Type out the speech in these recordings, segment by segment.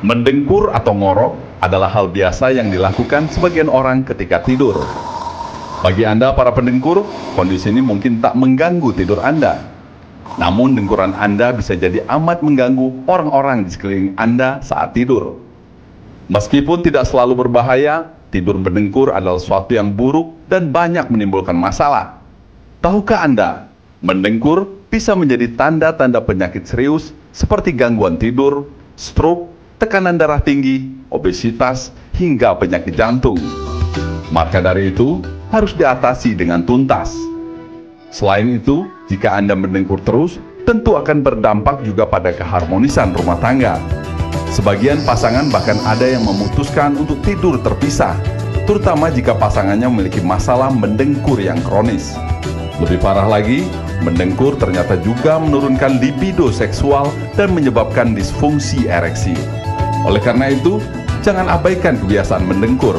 Mendengkur atau ngorok adalah hal biasa yang dilakukan sebagian orang ketika tidur. Bagi Anda para pendengkur, kondisi ini mungkin tak mengganggu tidur Anda. Namun dengkuran Anda bisa jadi amat mengganggu orang-orang di sekeliling Anda saat tidur. Meskipun tidak selalu berbahaya, tidur mendengkur adalah sesuatu yang buruk dan banyak menimbulkan masalah. Tahukah Anda, mendengkur bisa menjadi tanda-tanda penyakit serius seperti gangguan tidur, stroke, tekanan darah tinggi, obesitas, hingga penyakit jantung. Maka dari itu, harus diatasi dengan tuntas. Selain itu, jika Anda mendengkur terus, tentu akan berdampak juga pada keharmonisan rumah tangga. Sebagian pasangan bahkan ada yang memutuskan untuk tidur terpisah, terutama jika pasangannya memiliki masalah mendengkur yang kronis. Lebih parah lagi, mendengkur ternyata juga menurunkan libido seksual dan menyebabkan disfungsi ereksi. Oleh karena itu, jangan abaikan kebiasaan mendengkur.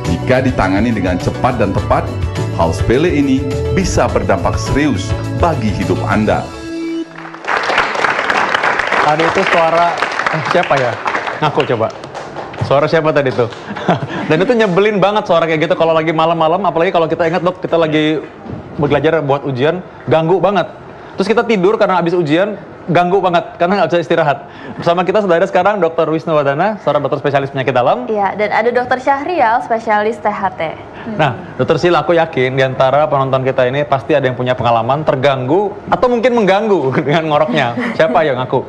Jika ditangani dengan cepat dan tepat, hal sepele ini bisa berdampak serius bagi hidup Anda. Tadi itu suara siapa ya? Ngaku coba. Suara siapa tadi tuh? Dan itu nyebelin banget suara kayak gitu kalau lagi malam-malam, apalagi kalau kita ingat dok, kita lagi belajar buat ujian, ganggu banget. Terus kita tidur karena habis ujian, ganggu banget karena nggak bisa istirahat. Bersama kita sudah ada sekarang Dr. Wisnu Wardana, seorang dokter spesialis penyakit dalam. Iya, dan ada Dr. Syahrial, spesialis THT. Nah, Dr. Sil, aku yakin di antara penonton kita ini pasti ada yang punya pengalaman terganggu atau mungkin mengganggu dengan ngoroknya. Siapa yang ngaku?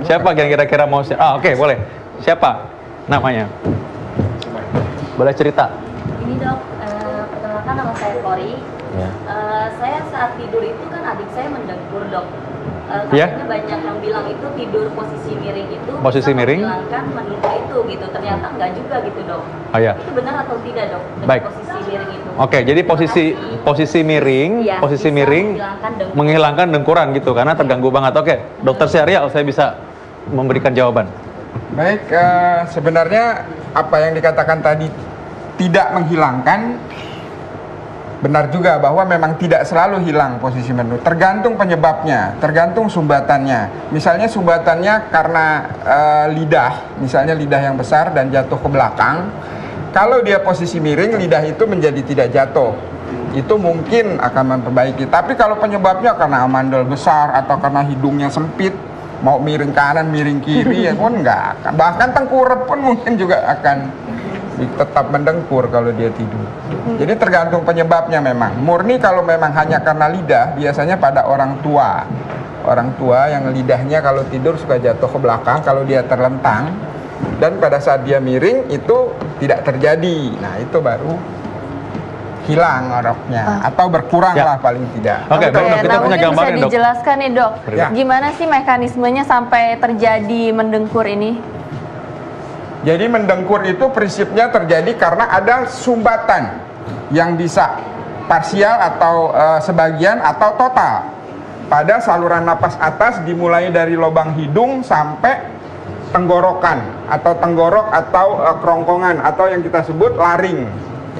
Siapa yang kira-kira mau? Oke, boleh. Siapa namanya? Boleh cerita. Ini dok, perkenalkan nama saya Kori. Ya. Saya saat tidur itu kan adik saya mendengkur dok. Ya. Katanya banyak yang bilang itu tidur posisi miring itu Posisi miring? menghilangkan mendengkur itu gitu. Ternyata enggak juga gitu dok. Oh ya. Itu benar atau tidak dok? Dengan Baik. posisi miring itu. Oke, jadi posisi miring, Ya, posisi bisa miring menghilangkan dengkuran gitu karena terganggu banget. Oke, Dokter Syahrial, saya bisa memberikan jawaban. Baik, sebenarnya apa yang dikatakan tadi tidak menghilangkan, benar juga bahwa memang tidak selalu hilang posisi mendengkur. Tergantung penyebabnya, tergantung sumbatannya. Misalnya sumbatannya karena lidah, misalnya lidah yang besar dan jatuh ke belakang. Kalau dia posisi miring, lidah itu menjadi tidak jatuh. Itu mungkin akan memperbaiki. Tapi kalau penyebabnya karena amandel besar atau karena hidungnya sempit, mau miring kanan, miring kiri, ya pun enggak akan. Bahkan tengkurap pun mungkin juga akan tetap mendengkur kalau dia tidur. Jadi tergantung penyebabnya memang. Murni kalau memang hanya karena lidah, biasanya pada orang tua. Orang tua yang lidahnya kalau tidur suka jatuh ke belakang, kalau dia terlentang. Dan pada saat dia miring itu tidak terjadi. Nah itu baru hilang ngoroknya. Atau berkurang lah paling tidak. Oke, Oke, kita nah punya mungkin gambar bisa nih, Dok. dijelaskan nih dok, Ya. gimana sih mekanismenya sampai terjadi mendengkur ini? Jadi mendengkur itu prinsipnya terjadi karena ada sumbatan yang bisa parsial atau sebagian atau total pada saluran napas atas dimulai dari lubang hidung sampai tenggorokan atau tenggorok atau kerongkongan atau yang kita sebut laring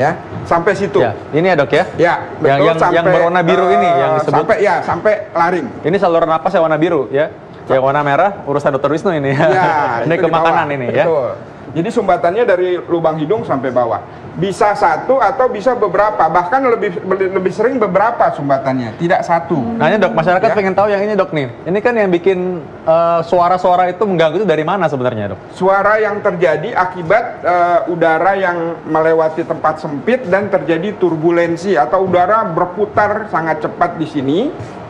ya sampai situ. Ya, ini ya dok ya? Ya, betul, yang berwarna biru ini yang disebut. Sampai laring. Ini saluran napas yang warna biru ya. Yang warna merah urusan Dokter Wisnu ini ya. Ya, Ini itu ke di bawah. makanan ini ya. Betul. Jadi sumbatannya dari lubang hidung sampai bawah. Bisa satu atau bisa beberapa, bahkan lebih sering beberapa sumbatannya, tidak satu. Nah ini dok, masyarakat Ya. pengen tahu yang ini dok nih. Ini kan yang bikin suara-suara itu mengganggu itu dari mana sebenarnya dok? Suara yang terjadi akibat udara yang melewati tempat sempit dan terjadi turbulensi atau udara berputar sangat cepat di sini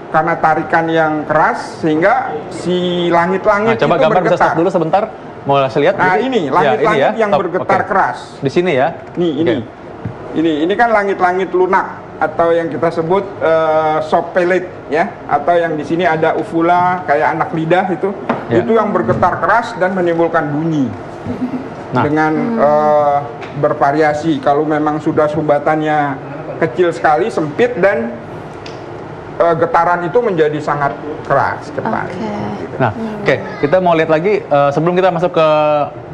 karena tarikan yang keras sehingga si langit-langit Nah, coba itu gambar bisa bergetar. stop dulu sebentar. Mau saya lihat? Nah ini langit-langit yang Stop. bergetar Oke. keras. Di sini ya? Nih ini. Oke. Ini kan langit-langit lunak atau yang kita sebut soft pellet ya, atau yang di sini ada uvula kayak anak lidah itu yang bergetar keras dan menimbulkan bunyi. Dengan bervariasi. Kalau memang sudah sumbatannya kecil sekali, sempit dan getaran itu menjadi sangat keras, ketat. Nah, kita mau lihat lagi sebelum kita masuk ke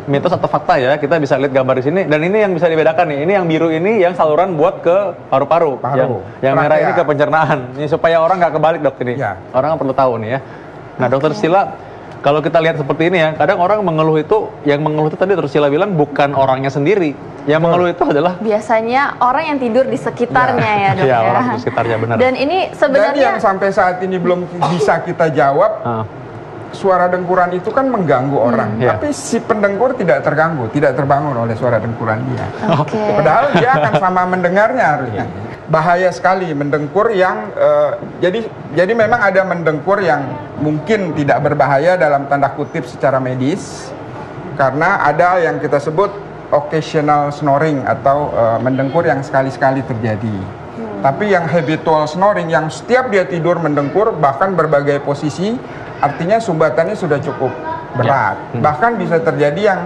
mitos atau fakta ya, kita bisa lihat gambar di sini. Dan ini yang bisa dibedakan nih, ini yang biru ini yang saluran buat ke paru-paru, yang merah ini ke pencernaan. Ini supaya orang nggak kebalik dok ini. Orang perlu tahu nih ya. Nah, dokter Sila, kalau kita lihat seperti ini ya, kadang orang mengeluh itu, yang mengeluh itu tadi dokter Sila bilang bukan orangnya sendiri. Yang mengeluh itu adalah biasanya orang yang tidur di sekitarnya ya dok. Iya, orang di sekitarnya benar. Dan ini sebenarnya dan yang sampai saat ini belum bisa kita jawab, suara dengkuran itu kan mengganggu orang, tapi si pendengkur tidak terganggu, tidak terbangun oleh suara dengkuran dia. Padahal dia akan sama mendengarnya harusnya. Bahaya sekali mendengkur yang jadi memang ada mendengkur yang mungkin tidak berbahaya dalam tanda kutip secara medis, karena ada yang kita sebut occasional snoring atau mendengkur yang sekali-sekali terjadi. Tapi yang habitual snoring yang setiap dia tidur mendengkur bahkan berbagai posisi, artinya sumbatannya sudah cukup berat. Bahkan bisa terjadi yang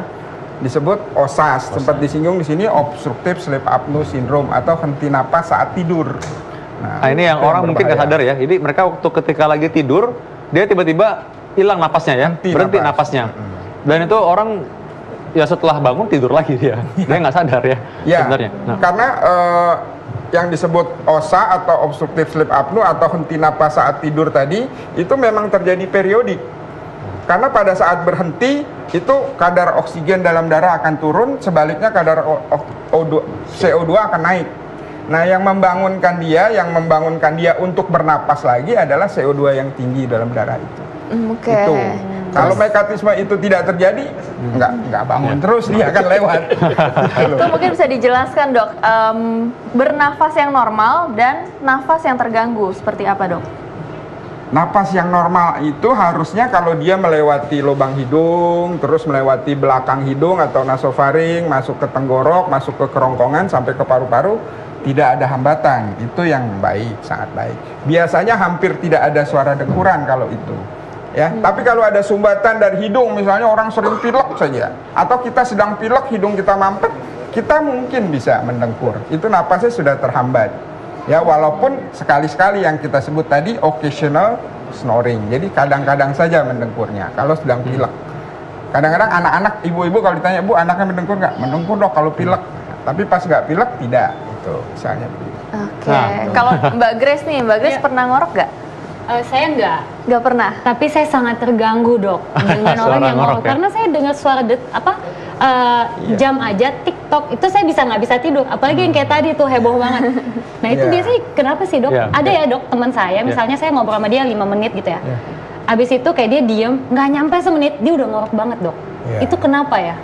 disebut OSAS, sempat disinggung di sini, obstructive sleep apnea syndrome atau henti napas saat tidur. Nah, ini yang orang mungkin nggak sadar ya. Jadi mereka waktu ketika lagi tidur, dia tiba-tiba hilang napasnya ya, berhenti napasnya. Dan itu orang ya setelah bangun tidur lagi dia nggak sadar ya, sebenarnya. Karena yang disebut OSA atau obstructive sleep apnea atau henti napas saat tidur tadi itu memang terjadi periodik. Karena pada saat berhenti itu kadar oksigen dalam darah akan turun, sebaliknya kadar CO2 akan naik. Nah, yang membangunkan dia untuk bernapas lagi adalah CO2 yang tinggi dalam darah itu. Itu. Kalau mekanisme itu tidak terjadi, nggak bangun terus, dia akan lewat. Itu mungkin bisa dijelaskan dok, bernafas yang normal dan nafas yang terganggu seperti apa dok? Napas yang normal itu harusnya kalau dia melewati lubang hidung, terus melewati belakang hidung atau nasofaring, masuk ke tenggorok, masuk ke kerongkongan sampai ke paru-paru, tidak ada hambatan. Itu yang baik, sangat baik. Biasanya hampir tidak ada suara dengkuran kalau itu. Ya, tapi kalau ada sumbatan dari hidung, misalnya orang sering pilek saja, atau kita sedang pilek, hidung kita mampet, kita mungkin bisa mendengkur. Itu napasnya sudah terhambat. Ya, walaupun sekali-sekali yang kita sebut tadi occasional snoring. Jadi kadang-kadang saja mendengkurnya kalau sedang pilek. Kadang-kadang anak-anak, ibu-ibu kalau ditanya, "Bu, anaknya mendengkur nggak?" "Mendengkur dok kalau pilek." Tapi pas nggak pilek tidak. Itu misalnya begitu. Kalau Mbak Grace nih, Mbak Grace pernah ngorok nggak? Saya nggak pernah. Tapi saya sangat terganggu dok dengan orang yang ngorok ya? Karena saya dengar suara jam aja TikTok itu saya nggak bisa tidur. Apalagi yang kayak tadi tuh heboh banget. Nah itu biasanya kenapa sih dok? Ada ya dok teman saya, misalnya saya ngobrol sama dia 5 menit gitu ya. Abis itu kayak dia diem, nggak nyampe semenit dia udah ngorok banget dok. Itu kenapa ya?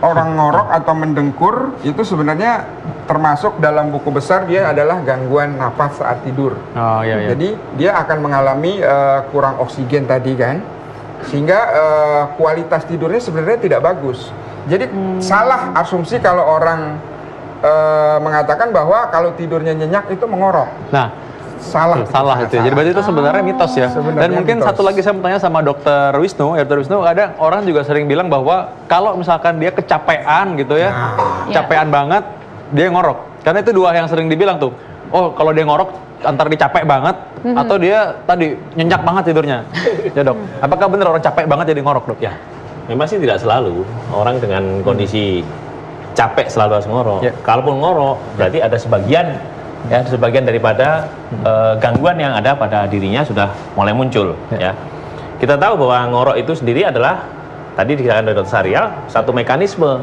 Orang ngorok atau mendengkur itu sebenarnya termasuk dalam buku besar dia adalah gangguan napas saat tidur. Jadi dia akan mengalami kurang oksigen tadi kan, sehingga kualitas tidurnya sebenarnya tidak bagus. Jadi salah asumsi kalau orang mengatakan bahwa kalau tidurnya nyenyak itu mengorok. Salah itu. Jadi berarti itu sebenarnya mitos ya. Dan mungkin mitos. Satu lagi saya mau tanya sama Dokter Wisnu. Dokter Wisnu, ada orang juga sering bilang bahwa kalau misalkan dia kecapean gitu ya, capean banget, dia ngorok. Karena itu dua yang sering dibilang tuh. Oh, kalau dia ngorok antara dia capek banget atau dia tadi nyenyak banget tidurnya. Ya dok, apakah benar orang capek banget jadi ngorok dok? Ya, memang sih tidak selalu. Orang dengan kondisi capek selalu harus ngorok. Kalaupun ngorok, berarti ada sebagian daripada gangguan yang ada pada dirinya sudah mulai muncul. Ya, kita tahu bahwa ngorok itu sendiri adalah tadi dikatakan oleh Dr. Sahrial satu mekanisme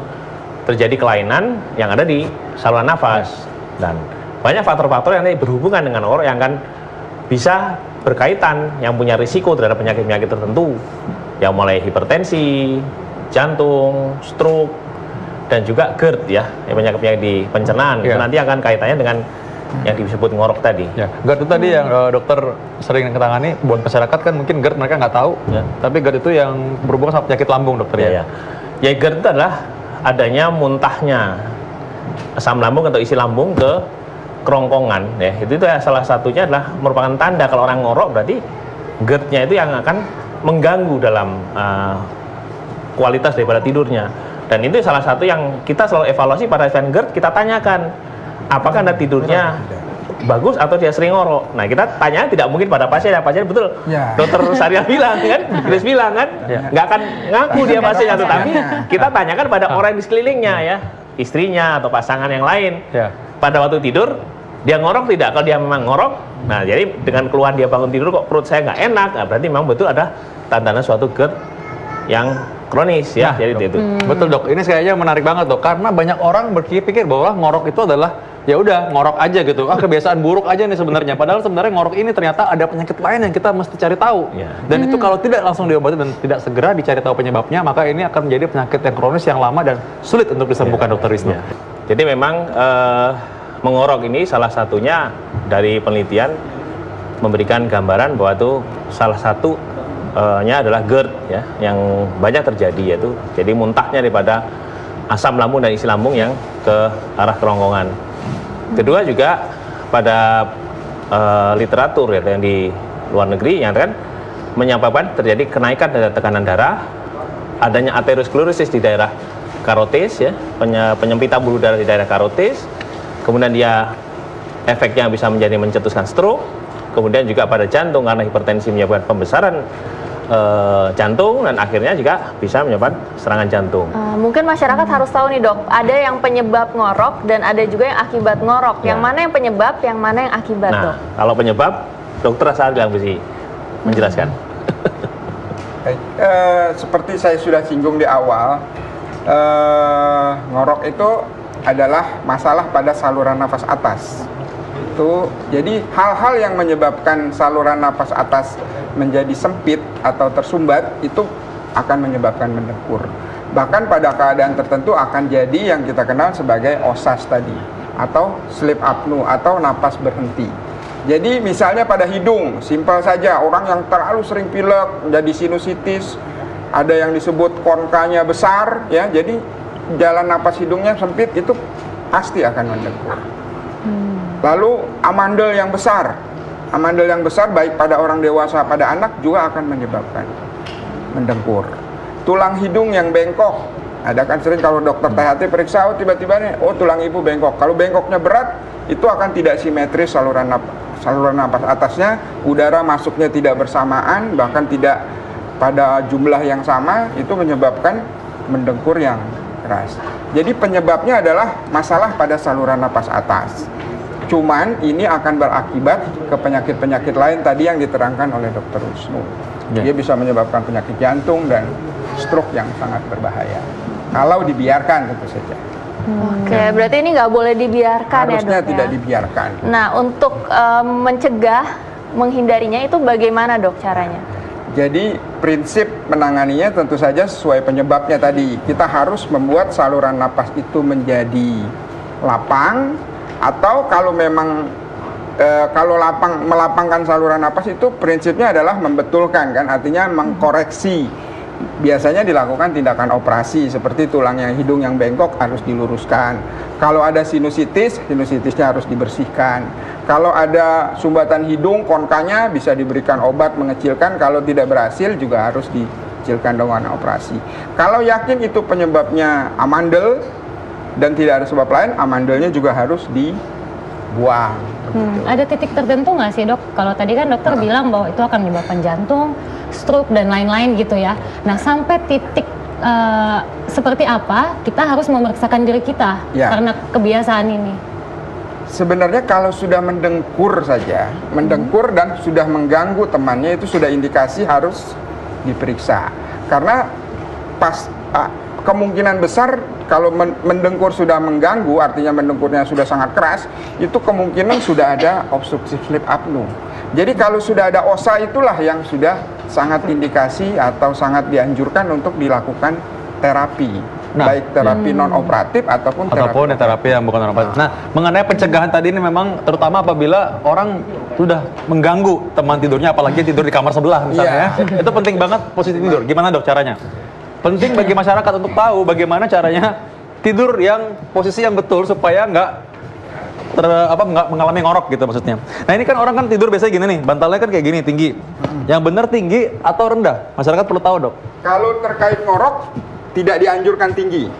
terjadi kelainan yang ada di saluran nafas dan banyak faktor-faktor yang berhubungan dengan ngorok yang akan bisa berkaitan, yang punya risiko terhadap penyakit-penyakit tertentu, yang mulai hipertensi, jantung, stroke, dan juga GERD ya, penyakit-penyakit di pencernaan. Itu nanti akan kaitannya dengan yang disebut ngorok tadi. GERD itu tadi yang dokter sering ketangani buat masyarakat kan mungkin GERD mereka nggak tahu, tapi GERD itu yang berhubungan sama penyakit lambung dokter ya. Ya GERD itu adalah adanya muntahnya asam lambung atau isi lambung ke kerongkongan, ya itu salah satunya adalah merupakan tanda kalau orang ngorok berarti GERD-nya itu yang akan mengganggu dalam kualitas daripada tidurnya. Dan itu salah satu yang kita selalu evaluasi pada event GERD, kita tanyakan apakah Anda tidurnya bagus atau dia sering ngorok. Nah, kita tanya tidak mungkin pada pasien betul. Ya. Dokter Syariah bilang kan, Chris bilang kan, nggak akan ngaku dia pasiennya, tetapi kita tanyakan pada orang di sekelilingnya ya, istrinya atau pasangan yang lain. Pada waktu tidur dia ngorok tidak? Kalau dia memang ngorok, nah jadi dengan keluhan dia bangun tidur kok perut saya nggak enak, nah, berarti memang betul ada tanda-tanda suatu GERD yang kronis ya. Jadi itu. Betul dok, ini kayaknya menarik banget dok, karena banyak orang berpikir bahwa ngorok itu adalah ya udah ngorok aja gitu, kebiasaan buruk aja nih sebenarnya. Padahal sebenarnya ngorok ini ternyata ada penyakit lain yang kita mesti cari tahu. Dan itu kalau tidak langsung diobati dan tidak segera dicari tahu penyebabnya, maka ini akan menjadi penyakit yang kronis yang lama dan sulit untuk disembuhkan, Dokter Wisnu. Jadi memang mengorok ini salah satunya dari penelitian memberikan gambaran bahwa itu salah satunya adalah GERD ya, yang banyak terjadi, yaitu jadi muntahnya daripada asam lambung dan isi lambung yang ke arah kerongkongan. Kedua juga pada literatur ya, yang di luar negeri yang kan menyampaikan terjadi kenaikan tekanan darah, adanya aterosklerosis di daerah karotis ya, penyempitan buluh darah di daerah karotis, kemudian dia efeknya bisa menjadi mencetuskan stroke, kemudian juga pada jantung karena hipertensi menyebabkan pembesaran jantung, dan akhirnya juga bisa menyebabkan serangan jantung. Mungkin masyarakat harus tahu nih dok, ada yang penyebab ngorok dan ada juga yang akibat ngorok. Yang mana yang penyebab, yang mana yang akibat dok? Kalau penyebab, dokter asal bilang bisa menjelaskan. Seperti saya sudah singgung di awal, ngorok itu adalah masalah pada saluran nafas atas. Jadi hal-hal yang menyebabkan saluran nafas atas menjadi sempit atau tersumbat itu akan menyebabkan mendengkur. Bahkan pada keadaan tertentu akan jadi yang kita kenal sebagai OSAS tadi, atau sleep apnea atau napas berhenti. Jadi misalnya pada hidung, simpel saja, orang yang terlalu sering pilek menjadi sinusitis, ada yang disebut konkanya besar ya, jadi jalan napas hidungnya sempit, itu pasti akan mendengkur. Lalu amandel yang besar baik pada orang dewasa pada anak juga akan menyebabkan mendengkur. Tulang hidung yang bengkok, ada kan sering kalau dokter THT periksa, tiba-tiba nih, tulang ibu bengkok. Kalau bengkoknya berat, itu akan tidak simetris saluran napas atasnya, udara masuknya tidak bersamaan, bahkan tidak pada jumlah yang sama, itu menyebabkan mendengkur yang keras. Jadi penyebabnya adalah masalah pada saluran napas atas. Cuman ini akan berakibat ke penyakit-penyakit lain tadi yang diterangkan oleh Dr. Wisnu. Dia bisa menyebabkan penyakit jantung dan stroke yang sangat berbahaya kalau dibiarkan tentu saja. Oke, berarti ini nggak boleh dibiarkan. Harusnya ya dok? Tidak dibiarkan. Nah, untuk mencegah, menghindarinya itu bagaimana dok caranya? Jadi prinsip menanganinya tentu saja sesuai penyebabnya tadi. Kita harus membuat saluran napas itu menjadi lapang, atau kalau memang melapangkan saluran napas itu prinsipnya adalah membetulkan kan, artinya mengkoreksi. Biasanya dilakukan tindakan operasi seperti tulangnya hidung yang bengkok harus diluruskan. Kalau ada sinusitisnya harus dibersihkan. Kalau ada sumbatan hidung, konkanya bisa diberikan obat mengecilkan. Kalau tidak berhasil juga harus dikecilkan dengan operasi. Kalau yakin itu penyebabnya amandel dan tidak ada sebab lain, amandelnya juga harus dibuang. Ada titik tertentu nggak sih dok? Kalau tadi kan dokter bilang bahwa itu akan menyebabkan jantung, stroke dan lain-lain gitu ya. Nah sampai titik seperti apa kita harus memeriksakan diri kita karena kebiasaan ini? Sebenarnya kalau sudah mendengkur saja, mendengkur dan sudah mengganggu temannya, itu sudah indikasi harus diperiksa. Karena kemungkinan besar kalau mendengkur sudah mengganggu, artinya mendengkurnya sudah sangat keras, itu kemungkinan sudah ada obstructive sleep apnea. Jadi kalau sudah ada OSA, itulah yang sudah sangat indikasi atau sangat dianjurkan untuk dilakukan terapi. Baik terapi non-operatif ataupun terapi yang bukan non-operatif. Nah, mengenai pencegahan tadi ini memang terutama apabila orang sudah mengganggu teman tidurnya, apalagi tidur di kamar sebelah misalnya, itu penting banget posisi tidur. Gimana dok caranya? Penting bagi masyarakat untuk tahu bagaimana caranya tidur yang posisi yang betul supaya nggak mengalami ngorok gitu maksudnya. Nah ini kan orang kan tidur biasanya gini nih, bantalnya kan kayak gini tinggi. Yang benar tinggi atau rendah? Masyarakat perlu tahu, Dok. Kalau terkait ngorok tidak dianjurkan tinggi.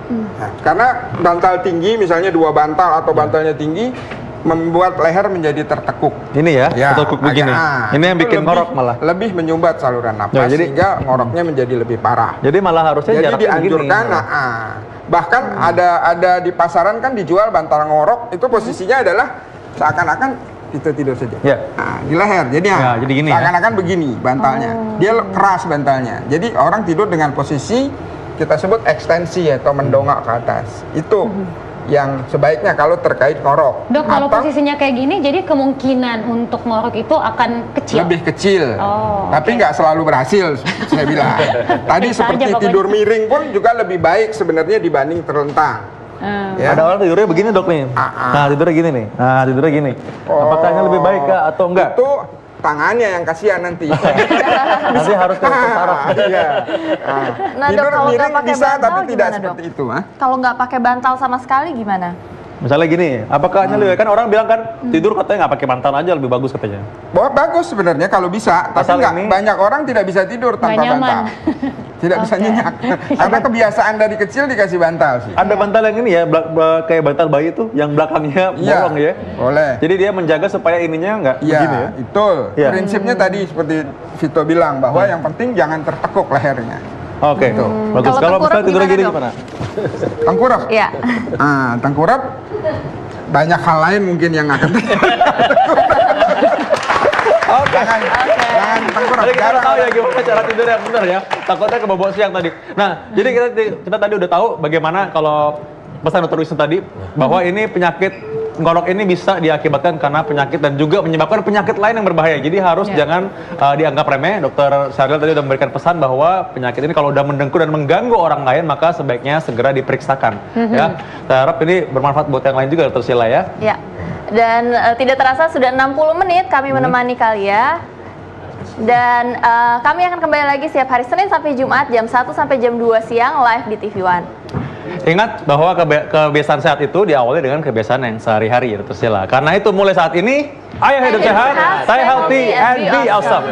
Nah, karena bantal tinggi misalnya 2 bantal atau bantalnya tinggi membuat leher menjadi tertekuk. Ini ya, tertekuk begini. Ini yang bikin ngorok malah. Lebih menyumbat saluran napas sehingga ngoroknya menjadi lebih parah. Jadi malah harusnya jadi dianjurkan. Bahkan ada di pasaran kan dijual bantal ngorok itu posisinya adalah seakan-akan kita tidur saja. Di leher. Jadi jadi gini seakan-akan begini bantalnya. Dia keras bantalnya. Jadi orang tidur dengan posisi kita sebut ekstensi atau mendongak ke atas. Itu yang sebaiknya kalau terkait ngorok. Dok, kalau posisinya kayak gini, jadi kemungkinan untuk ngorok itu akan kecil? Lebih kecil. Tapi nggak selalu berhasil, saya bilang. Tadi seperti tidur miring pun juga lebih baik sebenarnya dibanding terlentang. Ada orang tidurnya begini, Dok, nih. Nah, tidurnya gini nih. Nah, tidurnya gini. Apakah ini lebih baik kah atau enggak? Itu tangannya yang kasihan nanti. Nanti harus ke saraf. Nah, Dok, tidur kalau miring nggak pakai bisa bantal tapi tidak gimana, seperti itu. Kalau nggak pakai bantal sama sekali gimana? Misalnya gini, apakah hanya kan orang bilang kan tidur katanya nggak pakai bantal aja lebih bagus katanya. Bagus sebenarnya kalau bisa, tapi banyak orang tidak bisa tidur tanpa bantal. Tidak bisa nyenyak. Karena kebiasaan dari kecil dikasih bantal sih. Ada bantal yang ini ya, kayak bantal bayi tuh, yang belakangnya bolong ya. Boleh. Jadi dia menjaga supaya ininya nggak begini ya. Betul. Prinsipnya tadi seperti Vito bilang bahwa yang penting jangan tertekuk lehernya. Oke, bagus. Kalau misalnya tidur gini gimana? Tengkurap? Iya. Tengkurap banyak hal lain mungkin yang akan jangan tengkurap. Jadi kita tahu ya gimana cara tidur yang benar ya. Takutnya kebobot siang tadi. Nah, jadi kita tadi udah tahu bagaimana kalau pesan Dr. Wisnu tadi bahwa ini penyakit ngorok ini bisa diakibatkan karena penyakit dan juga menyebabkan penyakit lain yang berbahaya. Jadi harus jangan dianggap remeh. Dr. Syahril tadi sudah memberikan pesan bahwa penyakit ini kalau udah mendengkur dan mengganggu orang lain maka sebaiknya segera diperiksakan. Ya, saya harap ini bermanfaat buat yang lain juga, Dr. Sheila ya. Ya. Dan tidak terasa sudah 60 menit kami menemani kalian. Dan kami akan kembali lagi setiap hari Senin sampai Jumat jam 1 sampai jam 2 siang live di TV One. Ingat bahwa kebiasaan sehat itu diawali dengan kebiasaan yang sehari-hari ya, Dr. Sheila. Karena itu mulai saat ini, ayo hidup sehat, stay healthy and be awesome.